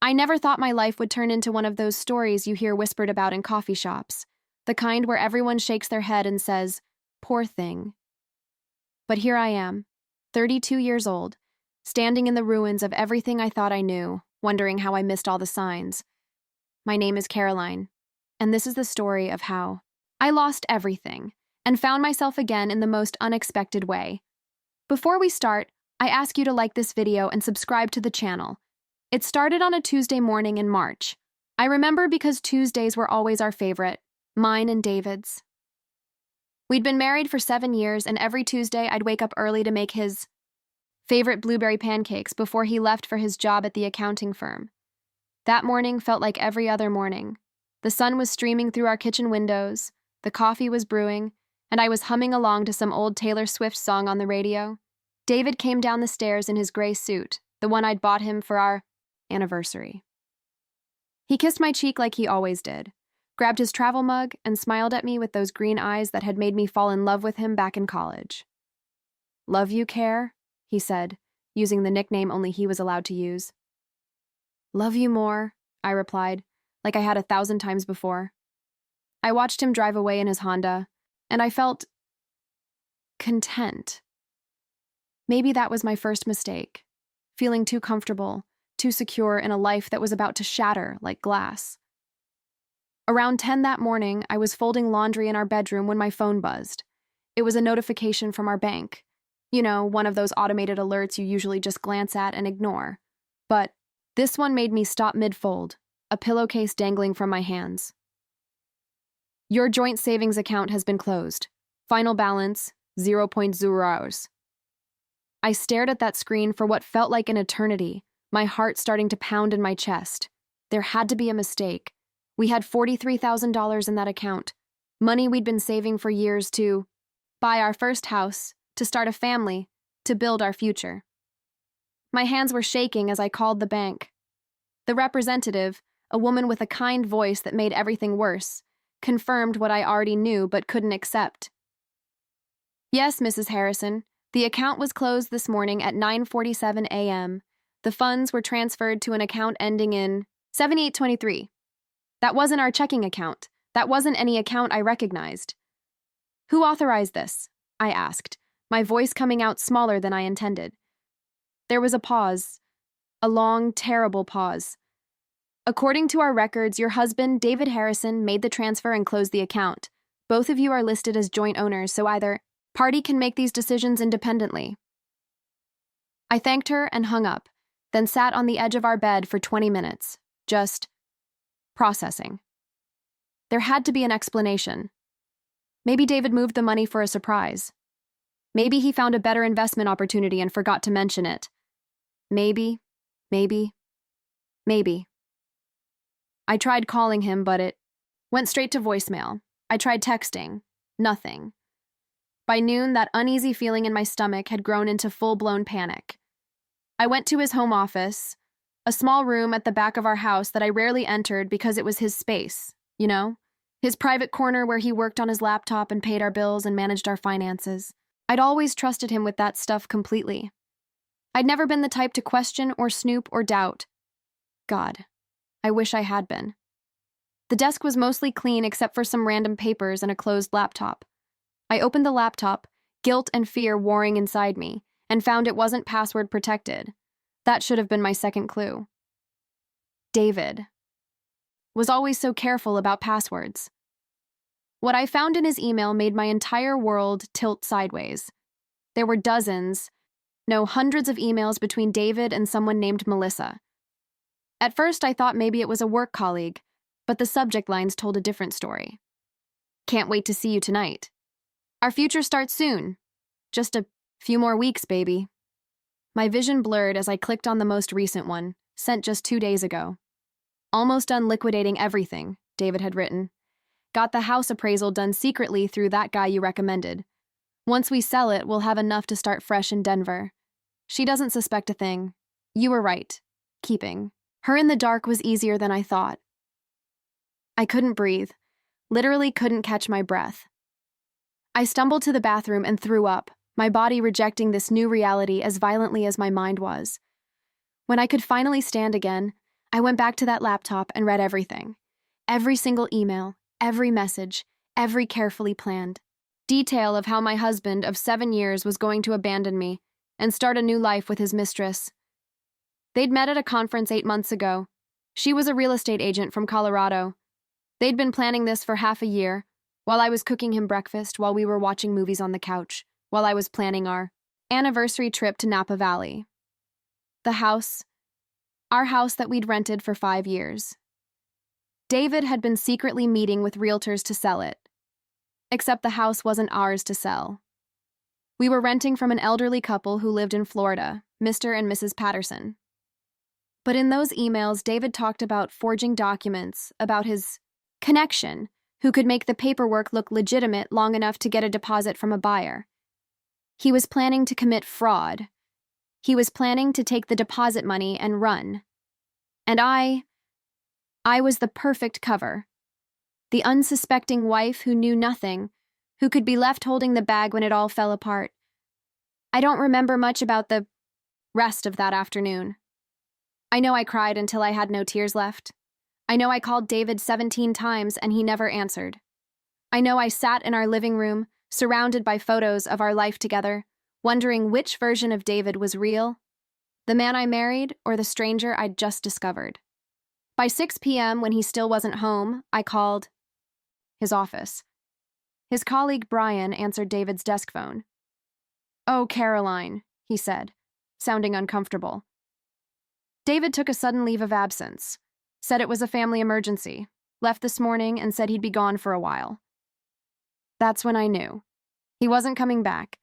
I never thought my life would turn into one of those stories you hear whispered about in coffee shops, the kind where everyone shakes their head and says, "Poor thing." But here I am, 32 years old, standing in the ruins of everything I thought I knew, wondering how I missed all the signs. My name is Caroline, and this is the story of how I lost everything and found myself again in the most unexpected way. Before we start, I ask you to like this video and subscribe to the channel. It started on a Tuesday morning in March. I remember because Tuesdays were always our favorite, mine and David's. We'd been married for 7 years, and every Tuesday I'd wake up early to make his favorite blueberry pancakes before he left for his job at the accounting firm. That morning felt like every other morning. The sun was streaming through our kitchen windows, the coffee was brewing, and I was humming along to some old Taylor Swift song on the radio. David came down the stairs in his gray suit, the one I'd bought him for our anniversary. He kissed my cheek like he always did, grabbed his travel mug, and smiled at me with those green eyes that had made me fall in love with him back in college. "Love you, Care," he said, using the nickname only he was allowed to use. "Love you more," I replied, like I had 1,000 times before. I watched him drive away in his Honda, and I felt content. Maybe that was my first mistake, feeling too comfortable, too secure in a life that was about to shatter like glass. Around 10 that morning, I was folding laundry in our bedroom when my phone buzzed. It was a notification from our bank. You know, one of those automated alerts you usually just glance at and ignore. But this one made me stop mid-fold, a pillowcase dangling from my hands. "Your joint savings account has been closed. Final balance, 0.0 hours. I stared at that screen for what felt like an eternity, my heart starting to pound in my chest. There had to be a mistake. We had $43,000 in that account, money we'd been saving for years to buy our first house, to start a family, to build our future. My hands were shaking as I called the bank. The representative, a woman with a kind voice that made everything worse, confirmed what I already knew but couldn't accept. "Yes, Mrs. Harrison, the account was closed this morning at 9:47 a.m. The funds were transferred to an account ending in 7823. That wasn't our checking account. That wasn't any account I recognized." "Who authorized this?" I asked, my voice coming out smaller than I intended. There was a pause, a long, terrible pause. "According to our records, your husband, David Harrison, made the transfer and closed the account. Both of you are listed as joint owners, so either party can make these decisions independently." I thanked her and hung up, then sat on the edge of our bed for 20 minutes, just processing. There had to be an explanation. Maybe David moved the money for a surprise. Maybe he found a better investment opportunity and forgot to mention it. Maybe. I tried calling him, but it went straight to voicemail. I tried texting. Nothing. By noon, that uneasy feeling in my stomach had grown into full-blown panic. I went to his home office, a small room at the back of our house that I rarely entered because it was his space, you know? His private corner where he worked on his laptop and paid our bills and managed our finances. I'd always trusted him with that stuff completely. I'd never been the type to question or snoop or doubt. God, I wish I had been. The desk was mostly clean except for some random papers and a closed laptop. I opened the laptop, guilt and fear warring inside me, and found it wasn't password protected. That should have been my second clue. David was always so careful about passwords. What I found in his email made my entire world tilt sideways. There were dozens, no, hundreds of emails between David and someone named Melissa. At first, I thought maybe it was a work colleague, but the subject lines told a different story. "Can't wait to see you tonight. Our future starts soon. Just a few more weeks, baby." My vision blurred as I clicked on the most recent one, sent just 2 days ago. "Almost done liquidating everything," David had written. "Got the house appraisal done secretly through that guy you recommended. Once we sell it, we'll have enough to start fresh in Denver. She doesn't suspect a thing. You were right. Keeping her in the dark was easier than I thought." I couldn't breathe, literally couldn't catch my breath. I stumbled to the bathroom and threw up, my body rejecting this new reality as violently as my mind was. When I could finally stand again, I went back to that laptop and read everything. Every single email, every message, every carefully planned detail of how my husband of 7 years was going to abandon me and start a new life with his mistress. They'd met at a conference 8 months ago. She was a real estate agent from Colorado. They'd been planning this for half a year, while I was cooking him breakfast, while we were watching movies on the couch, while I was planning our anniversary trip to Napa Valley. Our house that we'd rented for 5 years. David had been secretly meeting with realtors to sell it. Except the house wasn't ours to sell. We were renting from an elderly couple who lived in Florida, Mr. and Mrs. Patterson. But in those emails, David talked about forging documents, about his connection, who could make the paperwork look legitimate long enough to get a deposit from a buyer. He was planning to commit fraud. He was planning to take the deposit money and run. And I was the perfect cover. The unsuspecting wife who knew nothing, who could be left holding the bag when it all fell apart. I don't remember much about the rest of that afternoon. I know I cried until I had no tears left. I know I called David 17 times and he never answered. I know I sat in our living room, surrounded by photos of our life together, wondering which version of David was real, the man I married or the stranger I'd just discovered. By 6 p.m., when he still wasn't home, I called his office. His colleague Brian answered David's desk phone. "Oh, Caroline," he said, sounding uncomfortable. David took a sudden leave of absence, said it was a family emergency, left this morning and said he'd be gone for a while. That's when I knew. He wasn't coming back.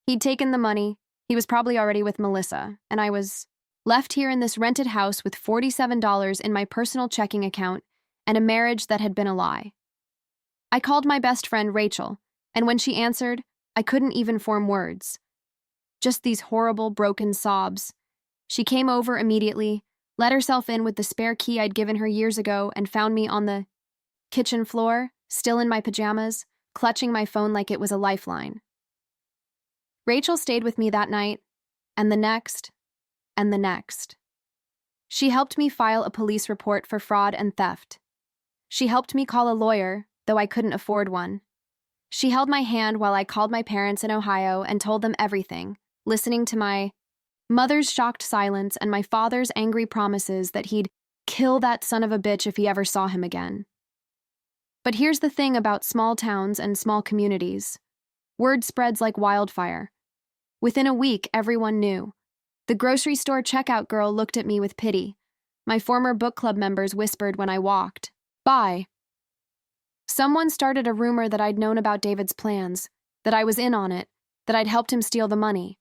He'd taken the money, he was probably already with Melissa, and I was left here in this rented house with $47 in my personal checking account and a marriage that had been a lie. I called my best friend Rachel, and when she answered, I couldn't even form words. Just these horrible, broken sobs. She came over immediately, let herself in with the spare key I'd given her years ago, and found me on the kitchen floor, still in my pajamas, clutching my phone like it was a lifeline. Rachel stayed with me that night, and the next, and the next. She helped me file a police report for fraud and theft. She helped me call a lawyer, though I couldn't afford one. She held my hand while I called my parents in Ohio and told them everything, listening to my mother's shocked silence and my father's angry promises that he'd kill that son of a bitch if he ever saw him again. But here's the thing about small towns and small communities. Word spreads like wildfire. Within a week, everyone knew. The grocery store checkout girl looked at me with pity. My former book club members whispered when I walked by. Someone started a rumor that I'd known about David's plans, that I was in on it, that I'd helped him steal the money.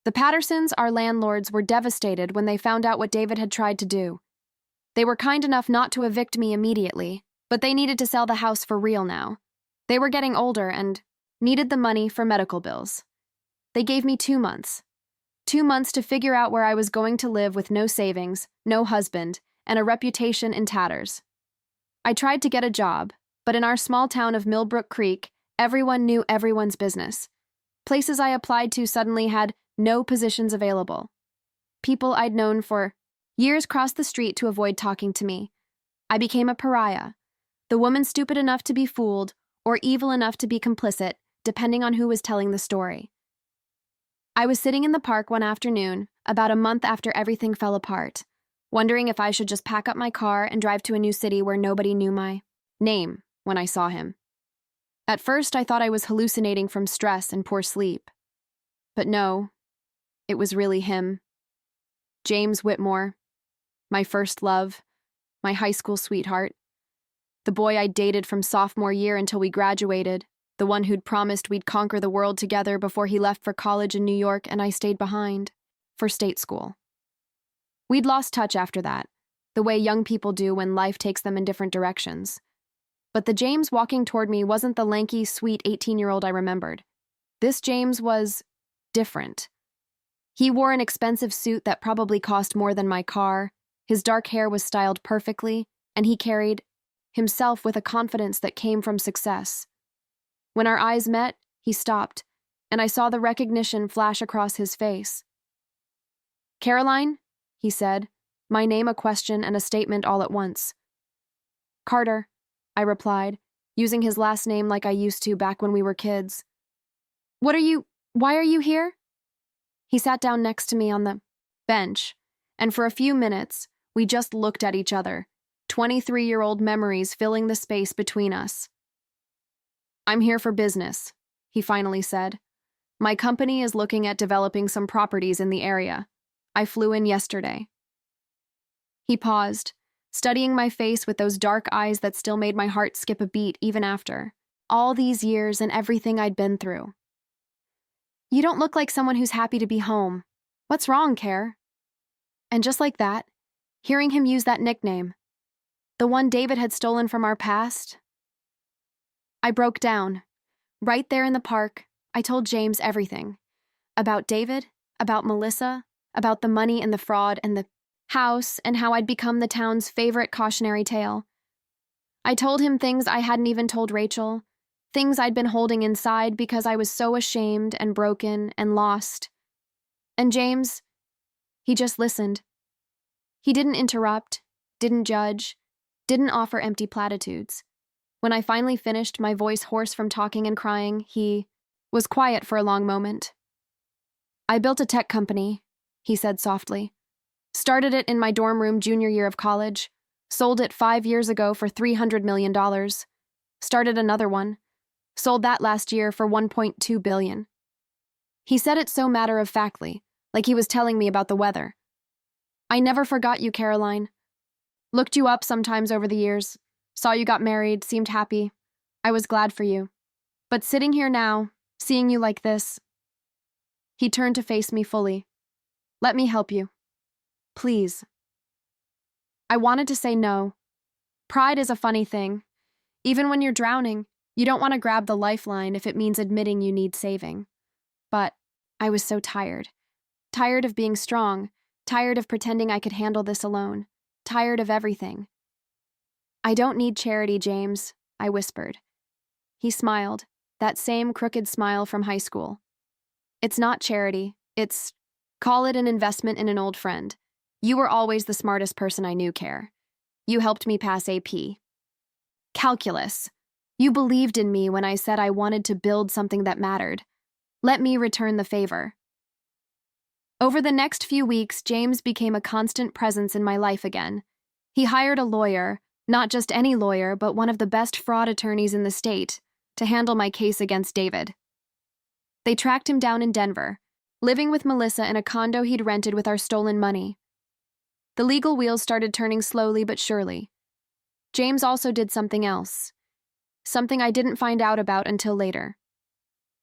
The Pattersons, our landlords, were devastated when they found out what David had tried to do. They were kind enough not to evict me immediately, but they needed to sell the house for real now. They were getting older and needed the money for medical bills. They gave me 2 months. 2 months to figure out where I was going to live with no savings, no husband, and a reputation in tatters. I tried to get a job, but in our small town of Millbrook Creek, everyone knew everyone's business. Places I applied to suddenly had no positions available. People I'd known for years crossed the street to avoid talking to me. I became a pariah, the woman stupid enough to be fooled or evil enough to be complicit, depending on who was telling the story. I was sitting in the park one afternoon, about a month after everything fell apart, wondering if I should just pack up my car and drive to a new city where nobody knew my name when I saw him. At first, I thought I was hallucinating from stress and poor sleep. But no, it was really him. James Whitmore, my first love, my high school sweetheart, the boy I dated from sophomore year until we graduated, the one who'd promised we'd conquer the world together before he left for college in New York and I stayed behind for state school. We'd lost touch after that, the way young people do when life takes them in different directions. But the James walking toward me wasn't the lanky, sweet 18-year-old I remembered. This James was different. He wore an expensive suit that probably cost more than my car, his dark hair was styled perfectly, and he carried himself with a confidence that came from success. When our eyes met, he stopped, and I saw the recognition flash across his face. "Caroline," he said, my name a question and a statement all at once. Carter, I replied, using his last name like I used to back when we were kids. Why are you here? He sat down next to me on the bench, and for a few minutes, we just looked at each other, 23-year-old memories filling the space between us. I'm here for business, he finally said. My company is looking at developing some properties in the area. I flew in yesterday. He paused, studying my face with those dark eyes that still made my heart skip a beat even after all these years and everything I'd been through. You don't look like someone who's happy to be home. What's wrong, Care? And just like that, hearing him use that nickname, the one David had stolen from our past, I broke down. Right there in the park, I told James everything. About David, about Melissa, about the money and the fraud and the house, and how I'd become the town's favorite cautionary tale. I told him things I hadn't even told Rachel, things I'd been holding inside because I was so ashamed and broken and lost. And James, he just listened. He didn't interrupt, didn't judge, didn't offer empty platitudes. When I finally finished, my voice hoarse from talking and crying, he was quiet for a long moment. I built a tech company, he said softly. Started it in my dorm room junior year of college. Sold it 5 years ago for $300 million. Started another one. Sold that last year for $1.2 billion. He said it so matter-of-factly, like he was telling me about the weather. I never forgot you, Caroline. Looked you up sometimes over the years. Saw you got married, seemed happy. I was glad for you. But sitting here now, seeing you like this... He turned to face me fully. Let me help you. Please. I wanted to say no. Pride is a funny thing. Even when you're drowning, you don't want to grab the lifeline if it means admitting you need saving. But I was so tired. Tired of being strong. Tired of pretending I could handle this alone. Tired of everything. I don't need charity, James, I whispered. He smiled, that same crooked smile from high school. It's not charity, call it an investment in an old friend. You were always the smartest person I knew, Care. You helped me pass AP. Calculus. You believed in me when I said I wanted to build something that mattered. Let me return the favor. Over the next few weeks, James became a constant presence in my life again. He hired a lawyer, not just any lawyer, but one of the best fraud attorneys in the state, to handle my case against David. They tracked him down in Denver, living with Melissa in a condo he'd rented with our stolen money. The legal wheels started turning slowly but surely. James also did something else. Something I didn't find out about until later.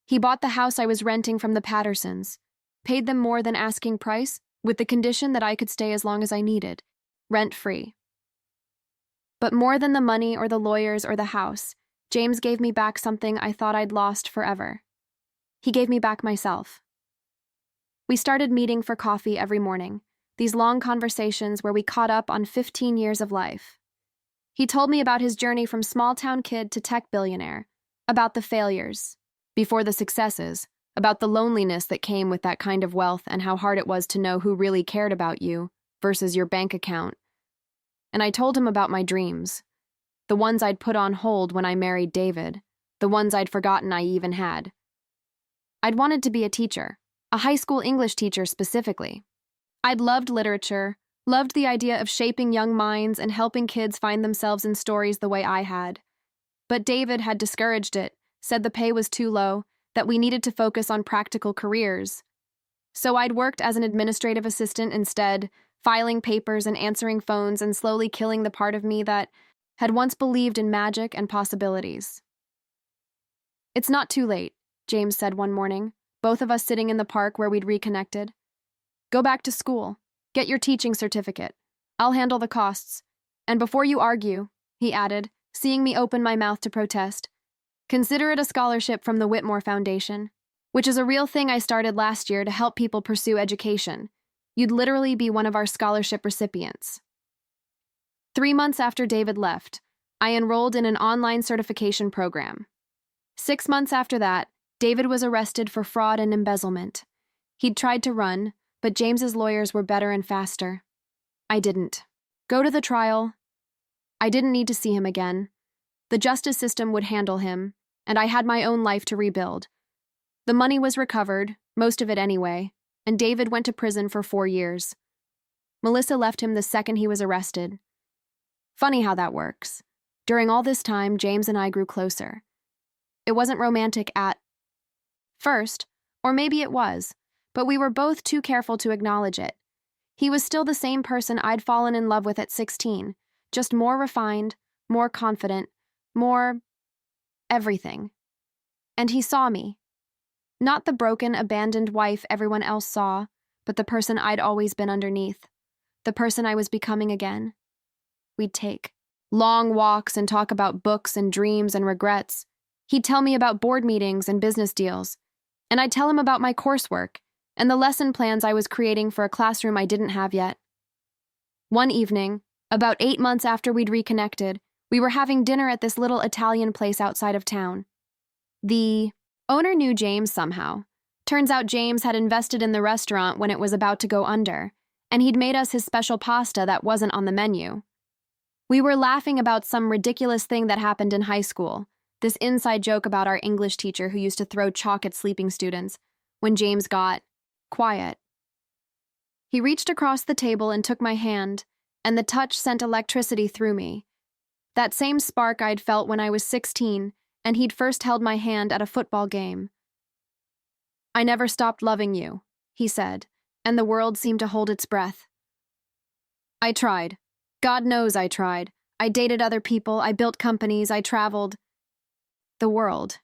He bought the house I was renting from the Pattersons, paid them more than asking price, with the condition that I could stay as long as I needed, rent-free. But more than the money or the lawyers or the house, James gave me back something I thought I'd lost forever. He gave me back myself. We started meeting for coffee every morning, these long conversations where we caught up on 15 years of life. He told me about his journey from small-town kid to tech billionaire, about the failures, before the successes, about the loneliness that came with that kind of wealth and how hard it was to know who really cared about you versus your bank account. And I told him about my dreams, the ones I'd put on hold when I married David, the ones I'd forgotten I even had. I'd wanted to be a teacher, a high school English teacher specifically. I'd loved literature, loved the idea of shaping young minds and helping kids find themselves in stories the way I had. But David had discouraged it, said the pay was too low, that we needed to focus on practical careers. So I'd worked as an administrative assistant instead, filing papers and answering phones and slowly killing the part of me that had once believed in magic and possibilities. It's not too late, James said one morning, both of us sitting in the park where we'd reconnected. Go back to school. Get your teaching certificate. I'll handle the costs. And before you argue, he added, seeing me open my mouth to protest, consider it a scholarship from the Whitmore Foundation, which is a real thing I started last year to help people pursue education. You'd literally be one of our scholarship recipients. 3 months after David left, I enrolled in an online certification program. 6 months after that, David was arrested for fraud and embezzlement. He'd tried to run, but James's lawyers were better and faster. I didn't. Go to the trial. I didn't need to see him again. The justice system would handle him, and I had my own life to rebuild. The money was recovered, most of it anyway, and David went to prison for 4 years. Melissa left him the second he was arrested. Funny how that works. During all this time, James and I grew closer. It wasn't romantic at first, or maybe it was, but we were both too careful to acknowledge it. He was still the same person I'd fallen in love with at 16, just more refined, more confident, more everything. And he saw me. Not the broken, abandoned wife everyone else saw, but the person I'd always been underneath. The person I was becoming again. We'd take long walks and talk about books and dreams and regrets. He'd tell me about board meetings and business deals, and I'd tell him about my coursework and the lesson plans I was creating for a classroom I didn't have yet. One evening, about 8 months after we'd reconnected, we were having dinner at this little Italian place outside of town. The owner knew James somehow. Turns out James had invested in the restaurant when it was about to go under, and he'd made us his special pasta that wasn't on the menu. We were laughing about some ridiculous thing that happened in high school, this inside joke about our English teacher who used to throw chalk at sleeping students, when James got quiet. He reached across the table and took my hand, and the touch sent electricity through me. That same spark I'd felt when I was 16, and he'd first held my hand at a football game. "I never stopped loving you," he said, and the world seemed to hold its breath. I tried. God knows I tried. I dated other people, I built companies, I traveled. The world.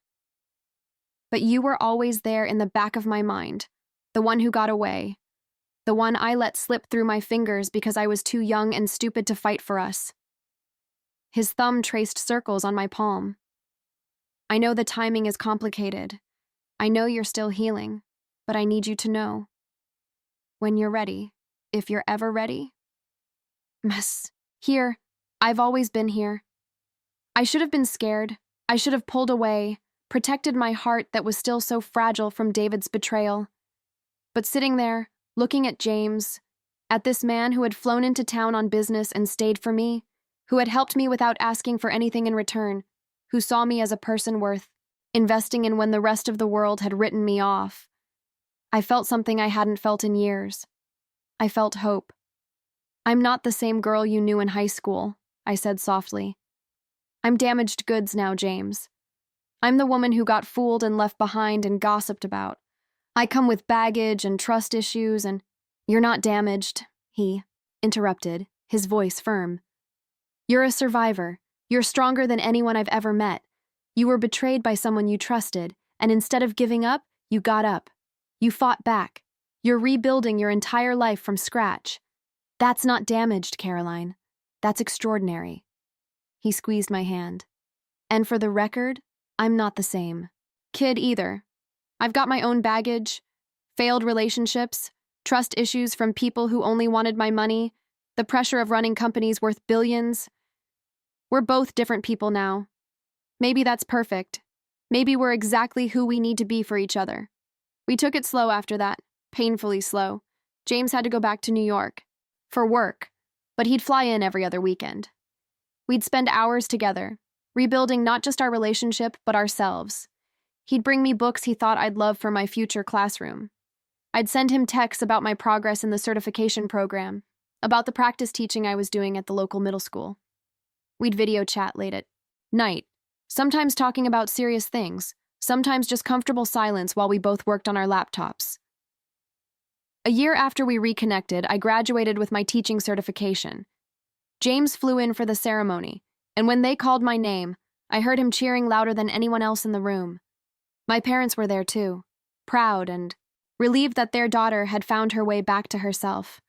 But you were always there in the back of my mind, the one who got away, the one I let slip through my fingers because I was too young and stupid to fight for us. His thumb traced circles on my palm. I know the timing is complicated. I know you're still healing, but I need you to know. When you're ready, if you're ever ready. Here, I've always been here. I should have been scared. I should have pulled away, protected my heart that was still so fragile from David's betrayal. But sitting there, looking at James, at this man who had flown into town on business and stayed for me, who had helped me without asking for anything in return, who saw me as a person worth investing in when the rest of the world had written me off, I felt something I hadn't felt in years. I felt hope. "I'm not the same girl you knew in high school," I said softly. "I'm damaged goods now, James. I'm the woman who got fooled and left behind and gossiped about. I come with baggage and trust issues and—" "You're not damaged," he interrupted, his voice firm. "You're a survivor. You're stronger than anyone I've ever met. You were betrayed by someone you trusted, and instead of giving up, you got up. You fought back. You're rebuilding your entire life from scratch. That's not damaged, Caroline. That's extraordinary." He squeezed my hand. "And for the record, I'm not the same kid either. I've got my own baggage, failed relationships, trust issues from people who only wanted my money, the pressure of running companies worth billions. We're both different people now. Maybe that's perfect. Maybe we're exactly who we need to be for each other." We took it slow after that, painfully slow. James had to go back to New York for work, but he'd fly in every other weekend. We'd spend hours together, rebuilding not just our relationship, but ourselves. He'd bring me books he thought I'd love for my future classroom. I'd send him texts about my progress in the certification program, about the practice teaching I was doing at the local middle school. We'd video chat late at night, sometimes talking about serious things, sometimes just comfortable silence while we both worked on our laptops. A year after we reconnected, I graduated with my teaching certification. James flew in for the ceremony, and when they called my name, I heard him cheering louder than anyone else in the room. My parents were there too, proud and relieved that their daughter had found her way back to herself.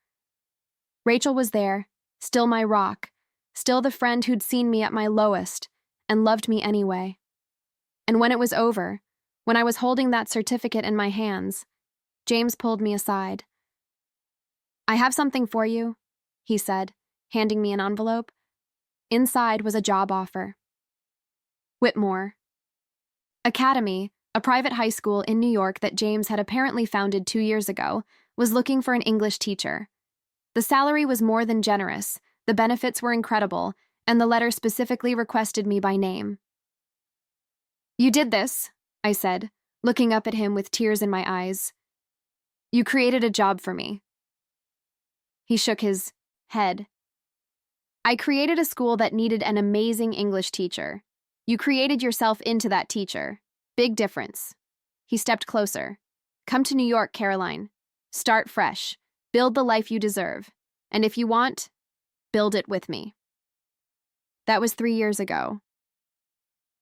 Rachel was there, still my rock, still the friend who'd seen me at my lowest and loved me anyway. And when it was over, when I was holding that certificate in my hands, James pulled me aside. "I have something for you," he said, handing me an envelope. Inside was a job offer. Whitmore Academy, a private high school in New York that James had apparently founded 2 years ago, was looking for an English teacher. The salary was more than generous, the benefits were incredible, and the letter specifically requested me by name. "You did this," I said, looking up at him with tears in my eyes. "You created a job for me." He shook his head. "I created a school that needed an amazing English teacher. You created yourself into that teacher. Big difference." He stepped closer. "Come to New York, Caroline. Start fresh. Build the life you deserve. And if you want, build it with me." That was 3 years ago.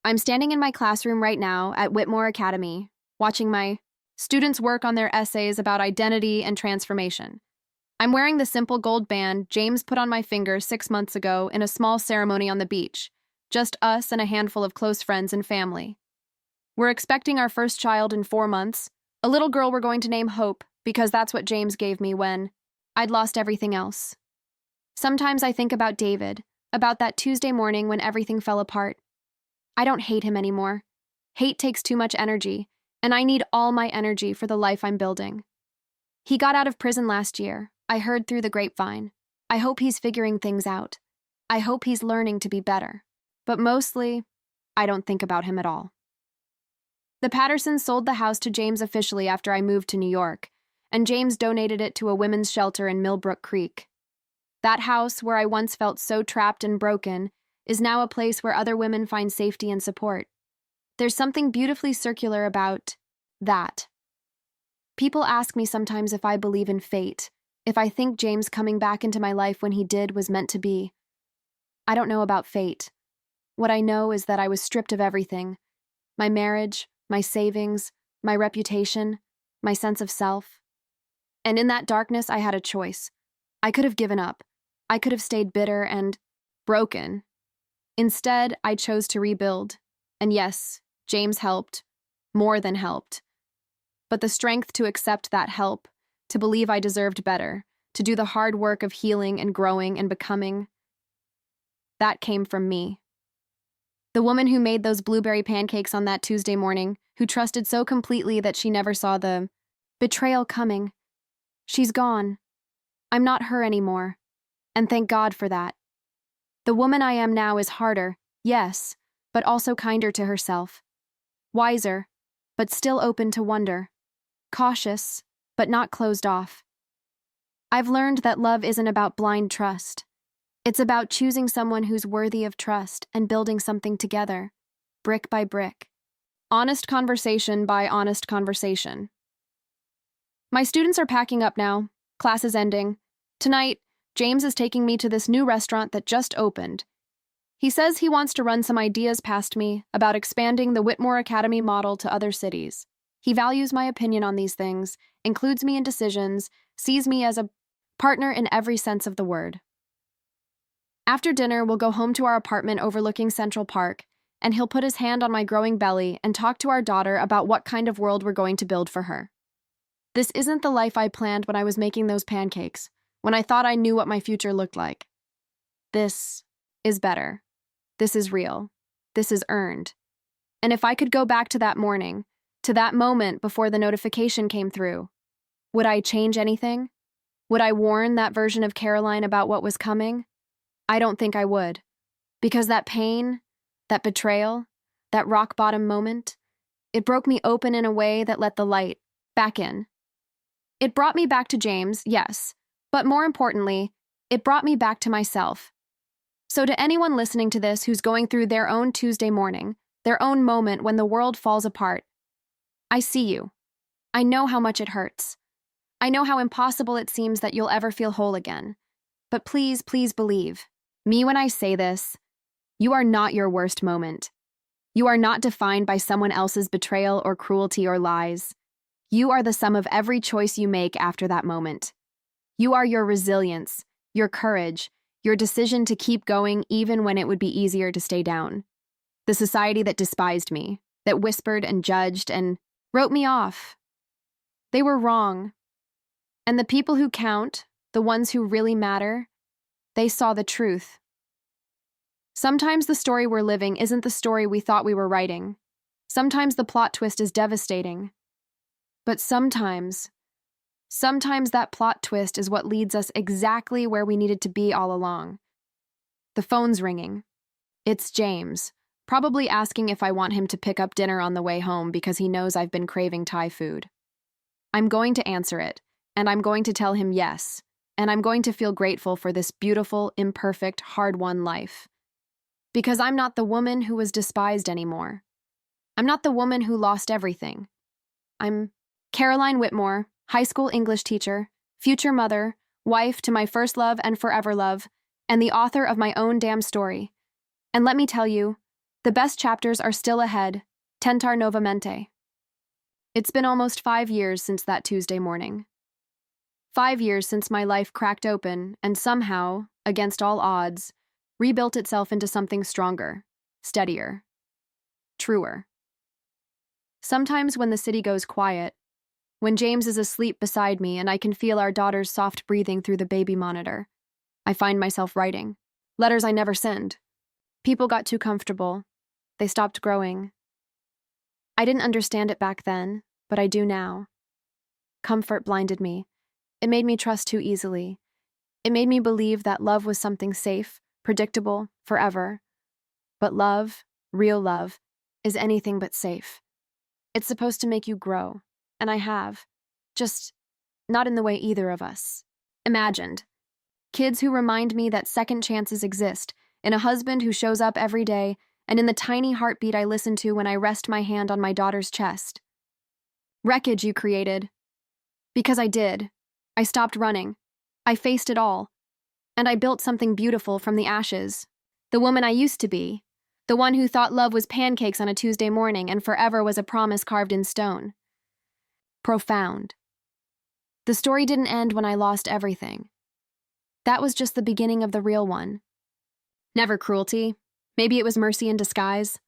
I'm standing in my classroom right now at Whitmore Academy, watching my students work on their essays about identity and transformation. I'm wearing the simple gold band James put on my finger 6 months ago in a small ceremony on the beach, just us and a handful of close friends and family. We're expecting our first child in 4 months, a little girl we're going to name Hope, because that's what James gave me when I'd lost everything else. Sometimes I think about David, about that Tuesday morning when everything fell apart. I don't hate him anymore. Hate takes too much energy, and I need all my energy for the life I'm building. He got out of prison last year. I heard through the grapevine. I hope he's figuring things out. I hope he's learning to be better. But mostly, I don't think about him at all. The Pattersons sold the house to James officially after I moved to New York, and James donated it to a women's shelter in Millbrook Creek. That house, where I once felt so trapped and broken, is now a place where other women find safety and support. There's something beautifully circular about that. People ask me sometimes if I believe in fate, if I think James coming back into my life when he did was meant to be. I don't know about fate. What I know is that I was stripped of everything: my marriage, my savings, my reputation, my sense of self. And in that darkness, I had a choice. I could have given up. I could have stayed bitter and broken. Instead, I chose to rebuild. And yes, James helped, more than helped. But the strength to accept that help, to believe I deserved better, to do the hard work of healing and growing and becoming, that came from me. The woman who made those blueberry pancakes on that Tuesday morning, who trusted so completely that she never saw the betrayal coming. She's gone. I'm not her anymore. And thank God for that. The woman I am now is harder, yes, but also kinder to herself. Wiser, but still open to wonder. Cautious, but not closed off. I've learned that love isn't about blind trust. It's about choosing someone who's worthy of trust and building something together, brick by brick. Honest conversation by honest conversation. My students are packing up now. Class is ending. Tonight, James is taking me to this new restaurant that just opened. He says he wants to run some ideas past me about expanding the Whitmore Academy model to other cities. He values my opinion on these things, includes me in decisions, sees me as a partner in every sense of the word. After dinner, we'll go home to our apartment overlooking Central Park, and he'll put his hand on my growing belly and talk to our daughter about what kind of world we're going to build for her. This isn't the life I planned when I was making those pancakes, when I thought I knew what my future looked like. This is better. This is real. This is earned. And if I could go back to that morning, to that moment before the notification came through, would I change anything? Would I warn that version of Caroline about what was coming? I don't think I would. Because that pain, that betrayal, that rock-bottom moment, it broke me open in a way that let the light back in. It brought me back to James, yes, but more importantly, it brought me back to myself. So to anyone listening to this who's going through their own Tuesday morning, their own moment when the world falls apart, I see you. I know how much it hurts. I know how impossible it seems that you'll ever feel whole again. But please, please believe me when I say this. You are not your worst moment. You are not defined by someone else's betrayal or cruelty or lies. You are the sum of every choice you make after that moment. You are your resilience, your courage, your decision to keep going even when it would be easier to stay down. The society that despised me, that whispered and judged and wrote me off. They were wrong. And the people who count, the ones who really matter, they saw the truth. Sometimes the story we're living isn't the story we thought we were writing. Sometimes the plot twist is devastating. But sometimes Sometimes that plot twist is what leads us exactly where we needed to be all along. The phone's ringing. It's James, probably asking if I want him to pick up dinner on the way home because he knows I've been craving Thai food. I'm going to answer it, and I'm going to tell him yes, and I'm going to feel grateful for this beautiful, imperfect, hard-won life. Because I'm not the woman who was despised anymore. I'm not the woman who lost everything. I'm Caroline Whitmore, high school English teacher, future mother, wife to my first love and forever love, and the author of my own damn story. And let me tell you, the best chapters are still ahead. Tentar novamente. It's been almost 5 years since that Tuesday morning. 5 years since my life cracked open and somehow, against all odds, rebuilt itself into something stronger, steadier, truer. Sometimes when the city goes quiet, when James is asleep beside me and I can feel our daughter's soft breathing through the baby monitor, I find myself writing. Letters I never send. People got too comfortable. They stopped growing. I didn't understand it back then, but I do now. Comfort blinded me. It made me trust too easily. It made me believe that love was something safe, predictable, forever. But love, real love, is anything but safe. It's supposed to make you grow, and I have. Just not in the way either of us imagined. Kids who remind me that second chances exist, in a husband who shows up every day, and in the tiny heartbeat I listen to when I rest my hand on my daughter's chest. Wreckage you created. Because I did. I stopped running. I faced it all. And I built something beautiful from the ashes. The woman I used to be. The one who thought love was pancakes on a Tuesday morning and forever was a promise carved in stone. Profound. The story didn't end when I lost everything. That was just the beginning of the real one. Never cruelty. Maybe it was mercy in disguise.